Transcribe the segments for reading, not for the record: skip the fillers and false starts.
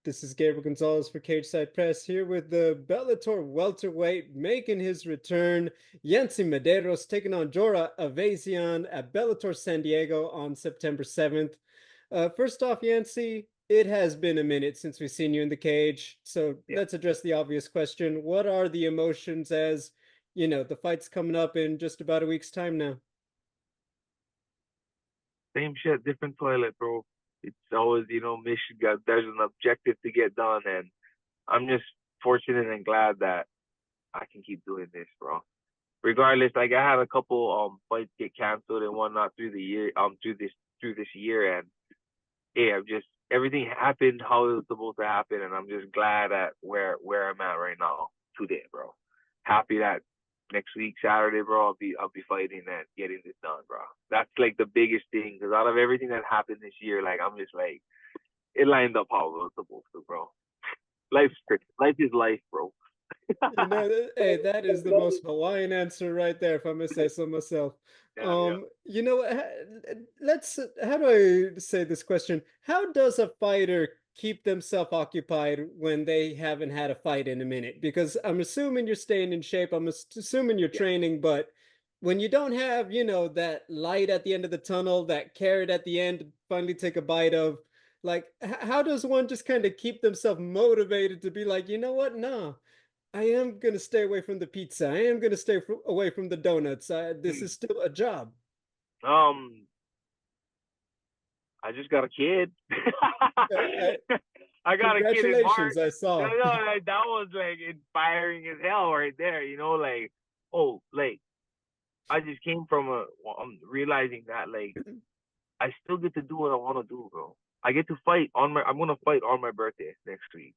This is Gabriel Gonzalez for Cageside Press here with the Bellator welterweight making his return. Yancy Medeiros taking on Jora Ayvazyan at Bellator San Diego on September 7th. First off, Yancy, it has been a minute since we've seen you in the cage. So Yeah, let's address the obvious question. What are the emotions as, the fight's coming up in just about a week's time now? same shit, different toilet, bro. It's always, mission got there's an objective to get done, and I'm just fortunate and glad that I can keep doing this, bro. Regardless, like I had a couple fights get canceled and whatnot through the year, through this year, and yeah, I'm just everything happened how it was supposed to happen, and I'm just glad at where I'm at right now today, bro. Happy that next week Saturday, bro, I'll be fighting and getting this done, bro. That's like the biggest thing because out of everything that happened this year, like I'm just like it lined up how it was supposed to, bro. Life is life, bro. Hey, that is the most Hawaiian answer right there, if I must say so myself. Yeah, yeah. How do I say this question? How does a fighter keep themselves occupied when they haven't had a fight in a minute? Because I'm assuming you're staying in shape, assuming you're Yeah. training, but when you don't have, that light at the end of the tunnel, that carrot at the end to finally take a bite of, like, how does one just kind of keep themselves motivated to be like, you know what? No. I am gonna stay away from the pizza. I am gonna stay away from the donuts. This is still a job. Um, I just got a kid. I, I got a kid in Congratulations, March. I No, saw. no, like, that was like inspiring as hell right there. Like, oh, like I just came from I'm realizing that like I still get to do what I want to do, bro. I get to fight I'm gonna fight on my birthday next week,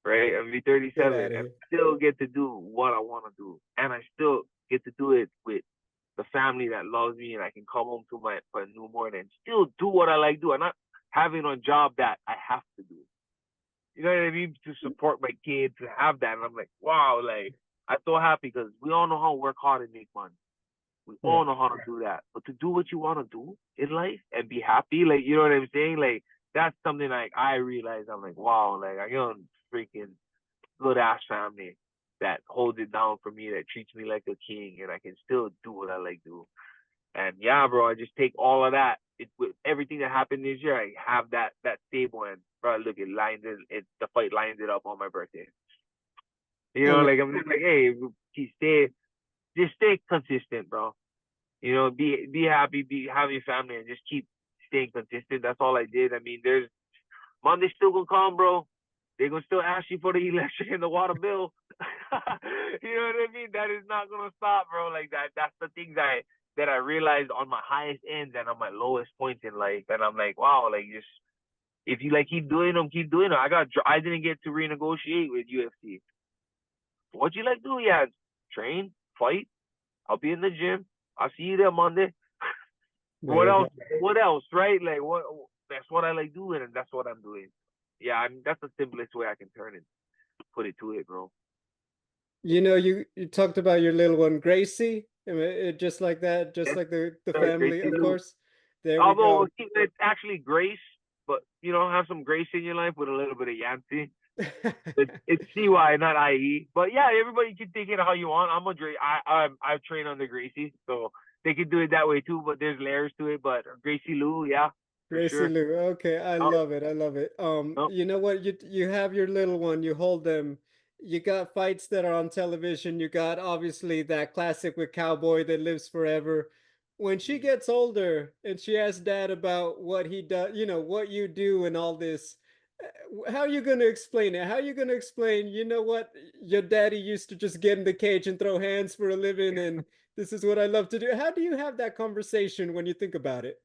right? I'm be Get 37, out of and here. I still get to do what I want to do, and I still get to do it with the family that loves me, and I can come home to my newborn and still do what I like to do. I'm not having a job that I have to do. You know what I mean? To support my kids, to have that, and I'm like, wow, like I'm so happy because we all know how to work hard and make money. We all Right. know how to do that. But to do what you want to do in life and be happy, like, you know what I'm saying? Like, that's something like I realize I'm like, wow, like I got a freaking good ass family that holds it down for me, that treats me like a king, and I can still do what I like to do. And yeah, bro, I just take all of that. With everything that happened this year, I have that stable, and bro, look, the fight lines it up on my birthday. I mean, Like I'm just like, hey, just stay consistent, bro. Be happy, have your family, and just keep staying consistent. That's all I did. I mean, there's Monday's still gonna come, bro. They're gonna still ask you for the electric and the water bill. You know what I mean? That is not gonna stop, bro. Like that. That's the things that I realized on my highest ends and on my lowest points in life. And I'm like, wow, like just if you like keep doing them, keep doing them. I didn't get to renegotiate with UFC. What you like to do? Yeah, train, fight. I'll be in the gym. I'll see you there Monday. there What you else? go. What else? Right? Like what? That's what I like doing, and that's what I'm doing. Yeah, that's the simplest way I can turn it, put it to it, bro. You talked about your little one, Gracie. I mean, just like that, just Yes, like the sir. family, Gracie of Lou. course. There we Although go. it's actually Grace, but have some grace in your life with a little bit of Yancy. It's CY, not IE. But yeah, everybody can take it how you want. I'm a Dre. I train under Gracie, so they can do it that way too. But there's layers to it. But Gracie Lou, yeah, for Gracie sure. Lou. Okay, I Oh, love it. I love it. no. You know what? You have your little one, you hold them. You got fights that are on television. You got obviously that classic with Cowboy that lives forever. When she gets older and she asks dad about what he does, what you do and all this, how are you going to explain it? How are you going to explain, what? Your daddy used to just get in the cage and throw hands for a living, and this is what I love to do. How do you have that conversation when you think about it?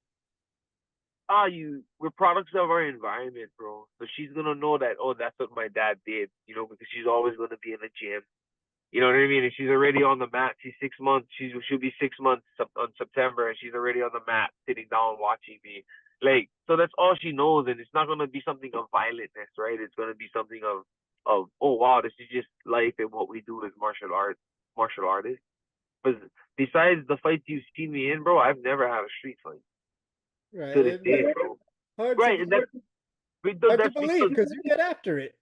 We're products of our environment, bro. So she's gonna know that, oh, that's what my dad did, because she's always gonna be in the gym. You know what I mean? And she's already on the mat. She's 6 months. She'll be 6 months on September, and she's already on the mat, sitting down watching me. Like, so that's all she knows, and it's not gonna be something of violentness, right? It's gonna be something of oh wow, this is just life and what we do as martial artists. Because besides the fights you've seen me in, bro, I've never had a street fight Right. to this day, bro. Hard to Right, and believe. Hard to That's believe because, because you get after it.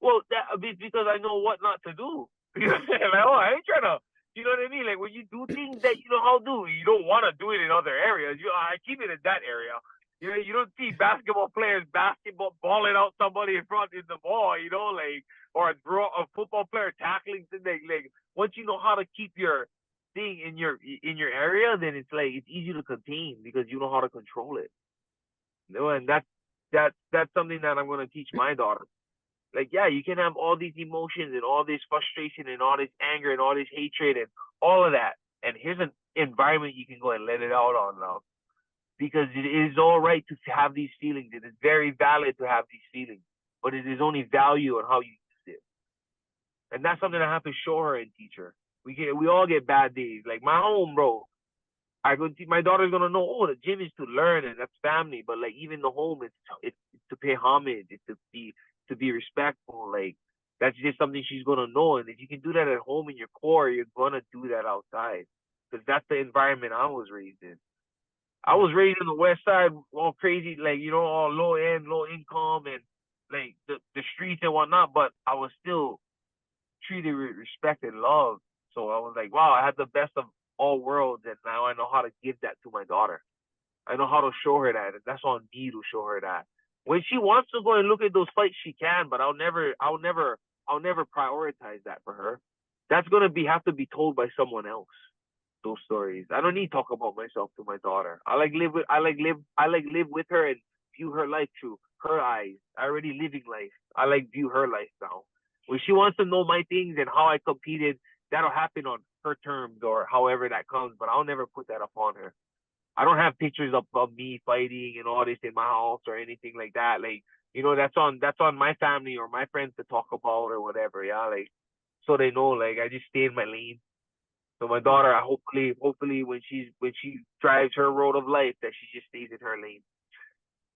well, because I know what not to do. You know, like, oh, I ain't trying to. You know what I mean? Like when you do things that you know how to do, you don't want to do it in other areas. I keep it in that area. You know, you don't see basketball players balling out somebody in front in the ball. You know, like or a football player tackling something. Like once you know how to keep your thing in your area, then it's like it's easy to contain because you know how to control it. You know, and that's something that I'm gonna teach my daughter. Like, yeah, you can have all these emotions and all this frustration and all this anger and all this hatred and all of that. And here's an environment you can go and let it out on now. Because it is all right to have these feelings. It is very valid to have these feelings. But it is only value on how you use it. And that's something I have to show her and teach her. We all get bad days. Like my home, bro. My daughter's gonna know, oh, the gym is to learn and that's family. But like even the home it's to pay homage, it's to be respectful. Like that's just something she's gonna know. And if you can do that at home in your core, you're gonna do that outside. Because that's the environment I was raised in. I was raised in the West Side, all crazy, like all low end, low income, and like the streets and whatnot. But I was still treated with respect and love. So I was like, wow, I had the best of all worlds, and now I know how to give that to my daughter. I know how to show her that, and that's on me to show her that. When she wants to go and look at those fights, she can, but I'll never prioritize that for her. That's gonna have to be told by someone else. Those stories. I don't need to talk about myself to my daughter. I like live with her and view her life through her eyes. I already living life. I like view her life now. When she wants to know my things and how I competed, that'll happen on her terms or however that comes. But I'll never put that upon her. I don't have pictures of me fighting and all this in my house or anything like that. Like that's on my family or my friends to talk about or whatever. Yeah, like so they know. Like I just stay in my lane. So my daughter, hopefully, when she drives her road of life, that she just stays in her lane.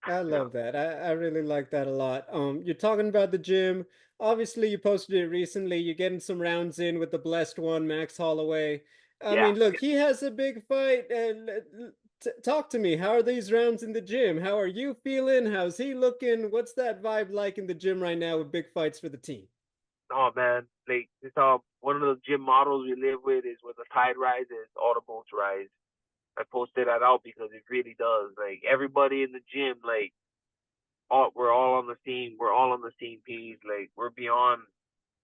I Yeah, love that. I really like that a lot. You're talking about the gym. Obviously, you posted it recently. You're getting some rounds in with the blessed one, Max Holloway. I yeah. mean, look, he has a big fight. Talk to me. How are these rounds in the gym? How are you feeling? How's he looking? What's that vibe like in the gym right now with big fights for the team? Oh man, like it's one of the gym models we live with is when the tide rises, all the boats rise. I posted that out because it really does. Like everybody in the gym, like we're all on the same page. Like we're beyond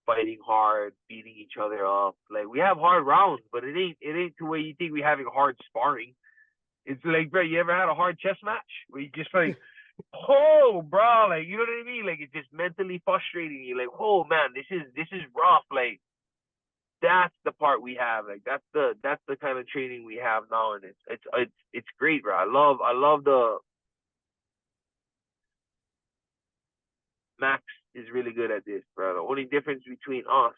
fighting hard, beating each other up. Like we have hard rounds, but it ain't the way you think we having hard sparring. It's like, bro, you ever had a hard chess match where you just like, oh, bro, like you know what I mean? Like it's just mentally frustrating you. Like, oh man, this is rough. Like that's the part we have. Like that's the kind of training we have now, and it's great, bro. I love the Max is really good at this, bro. The only difference between us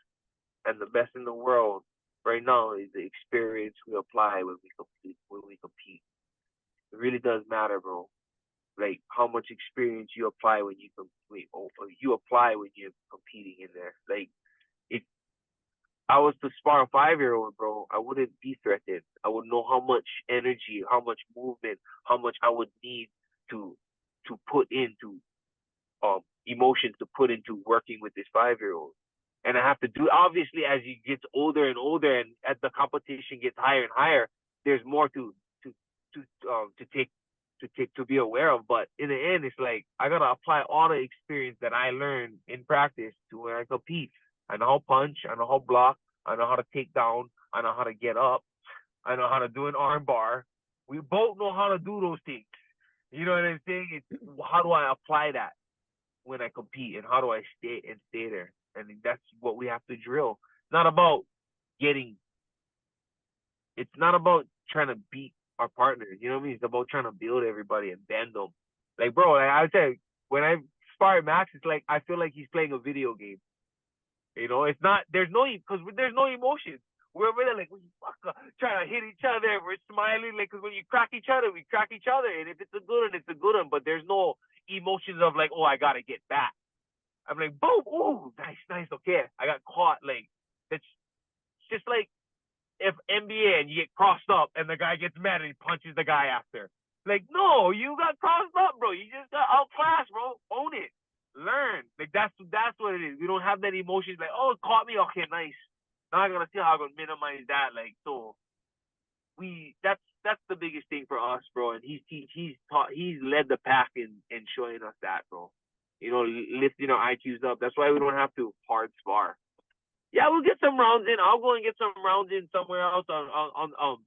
and the best in the world right now is the experience we apply when we compete. It really does matter, bro. Like how much experience you apply when you apply when you're competing in there. Like if I was to spar a 5-year-old, bro, I wouldn't be threatened. I would know how much energy, how much movement, how much I would need to put into emotions to put into working with this 5-year-old. And I have to do obviously as he gets older and older and as the competition gets higher and higher, there's more to take to be aware of. But in the end, it's like I gotta apply all the experience that I learned in practice to when I compete. I know how to punch, I know how to block, I know how to take down, I know how to get up, I know how to do an arm bar. We both know how to do those things. You know what I'm saying? It's how do I apply that when I compete and how do I stay there? And that's what we have to drill. It's not about getting it's not about trying to beat our partners. You know what I mean? It's about trying to build everybody and bend them. Like, bro, like I said, when I spar Max, it's like I feel like he's playing a video game. It's not. There's no emotions. We're really like trying to hit each other. We're smiling like because when you crack each other, we crack each other. And if it's a good one, it's a good one. But there's no emotions of like, oh, I gotta get back. I'm like, boom, ooh, nice, okay. I got caught. Like it's just like if NBA and you get crossed up and the guy gets mad and he punches the guy after. Like, no, you got crossed up, bro. You just got outclassed, bro. Own it. Learn. Like, that's what it is. We don't have that emotions like, oh, it caught me. Okay, nice. Now I gotta see how I'm gonna minimize that. Like, so that's the biggest thing for us, bro. And he's led the pack in showing us that, bro. You know, lifting our IQs up. That's why we don't have to hard spar. Yeah, we'll get some rounds in. I'll go and get some rounds in somewhere else on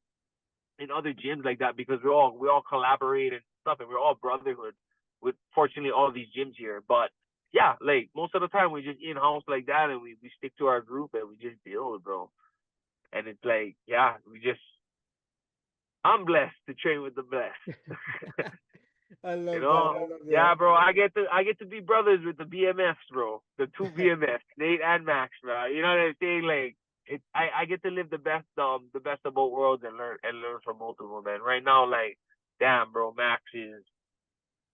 in other gyms like that, because we all collaborate and stuff, and we're all brotherhood with fortunately all these gyms here. But yeah, like most of the time we just in house like that, and we stick to our group and we just build, bro. And it's like, yeah, I'm blessed to train with the best. I You love that. know, I love yeah, that. bro. I get to be brothers with the BMFs, bro. The two BMFs, Nate and Max, bro. You know what I'm saying? Like, I get to live the best of both worlds and learn from both of them. And right now, like, damn, bro, Max is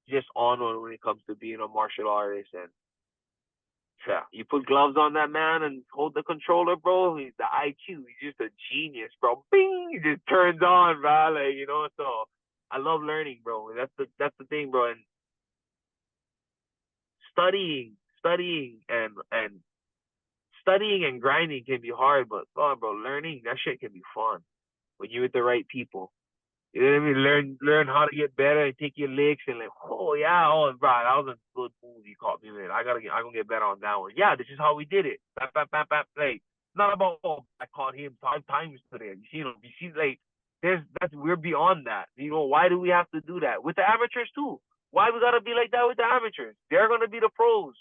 just on one when it comes to being a martial artist. And yeah, you put gloves on that man and hold the controller, bro. He's the IQ. He's just a genius, bro. Bing, he just turns on, bro. Like, you know, so I love learning, bro. That's the thing, bro. And studying and grinding can be hard, but bro, learning that shit can be fun when you're with the right people. You know what I mean? Learn how to get better and take your licks and like, oh yeah, oh bro, that was a good move you caught me with. I'm gonna get better on that one. Yeah, this is how we did it. Bap, bap, bap, bap, like, not about, oh, I caught him 5 times today. You see, like, we're beyond that. You know, why do we have to do that with the amateurs too? Why we gotta be like that with the amateurs? They're gonna be the pros.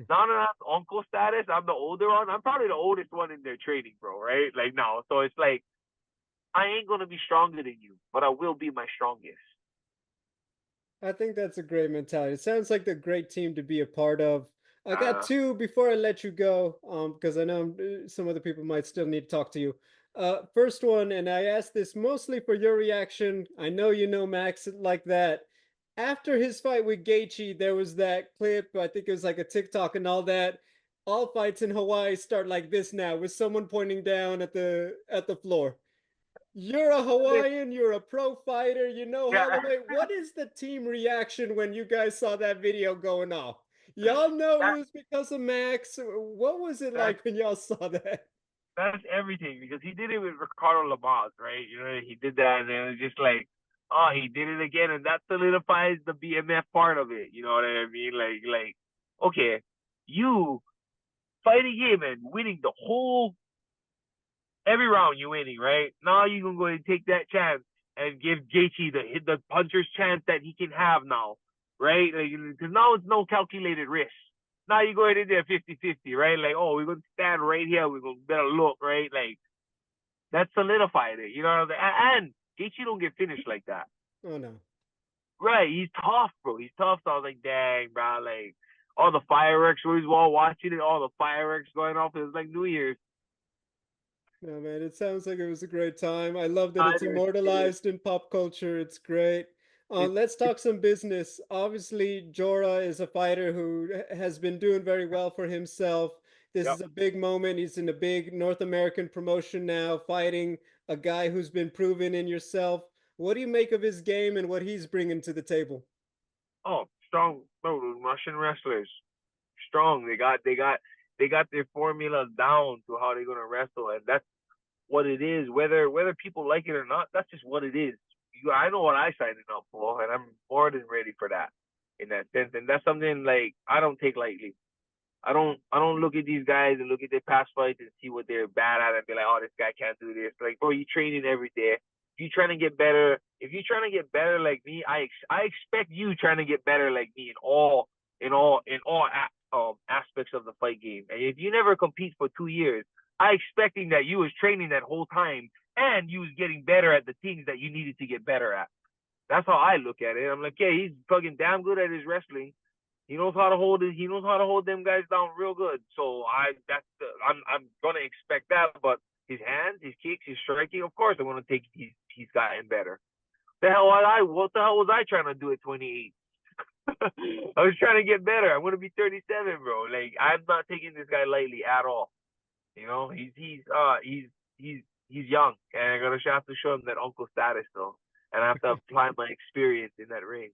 Now that I'm uncle status, I'm the older one. I'm probably the oldest one in their training, bro. Right? Like, now, so it's like, I ain't gonna be stronger than you, but I will be my strongest. I think that's a great mentality. It sounds like the great team to be a part of. I got Uh, two before I let you go, because I know some other people might still need to talk to you. First one, and I asked this mostly for your reaction. I know you know Max like that. After his fight with Gaethje, there was that clip. I think it was like a TikTok and all that. All fights in Hawaii start like this now, with someone pointing down at the floor. You're a Hawaiian, you're a pro fighter, you know yeah, Holloway. What is the team reaction when you guys saw that video going off? Y'all know it that, was because of Max. What was it that's like when y'all saw that? that's everything, because he did it with Ricardo Lamas, right? You know, he did that, and then it was just like, oh, he did it again, and that solidifies the BMF part of it. You know what I mean? Like, okay, you fighting him and winning the whole every round, you winning, right? Now you can go and take that chance and give Gaethje the puncher's chance that he can have now, right? Like, because now it's no calculated risk. Now you go ahead in there 50-50, right? Like, oh, we're gonna stand right here, we're gonna better look, right? Like, that solidified it, you know what I'm saying? And Gaethje don't get finished like that. Oh no. Right, he's tough, bro. He's tough. So I was like, dang, bro, like, all the fireworks, we was all watching it, all the fireworks going off. It was like New Year's. No, man, it sounds like it was a great time. I love that it's It, immortalized in pop culture. It's great. it, Let's talk some business. Obviously, Jora is a fighter who has been doing very well for himself. This yep. is a big moment. He's in a big North American promotion now, fighting a guy who's been proven in yourself. What do you make of his game and what he's bringing to the table? Oh, strong, bro. The Russian wrestlers, strong. They got their formula down to how they're gonna wrestle, and that's what it is. Whether people like it or not, that's just what it is. I know what I signed up for, and I'm more than ready for that in that sense. And that's something like I don't take lightly. I don't look at these guys and look at their past fights and see what they're bad at and be like, oh, this guy can't do this. Like, bro, you training every day. If you trying to get better, if you're trying to get better like me, I expect you trying to get better like me in all aspects of the fight game. And if you never compete for 2 years, I expecting that you was training that whole time and you was getting better at the things that you needed to get better at. That's how I look at it. I'm like, yeah, he's fucking damn good at his wrestling. He knows how to hold it. He knows how to hold them guys down real good. So I'm gonna expect that. But his hands, his kicks, his striking, of course, I'm gonna take. He's gotten better. What the hell was I trying to do at 28? I was trying to get better. I'm gonna be 37, bro. Like, I'm not taking this guy lightly at all. You know, he's young, and I gotta have to show him that uncle status though. and I have to apply my experience in that ring.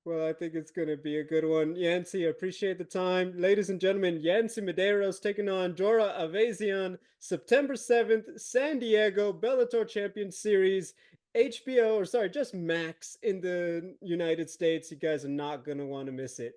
Well, I think it's going to be a good one. Yancy, appreciate the time. Ladies and gentlemen, Yancy Medeiros taking on Jora Ayvazyan, September 7th, San Diego, Bellator Champions Series, HBO, or sorry, just Max in the United States. You guys are not going to want to miss it.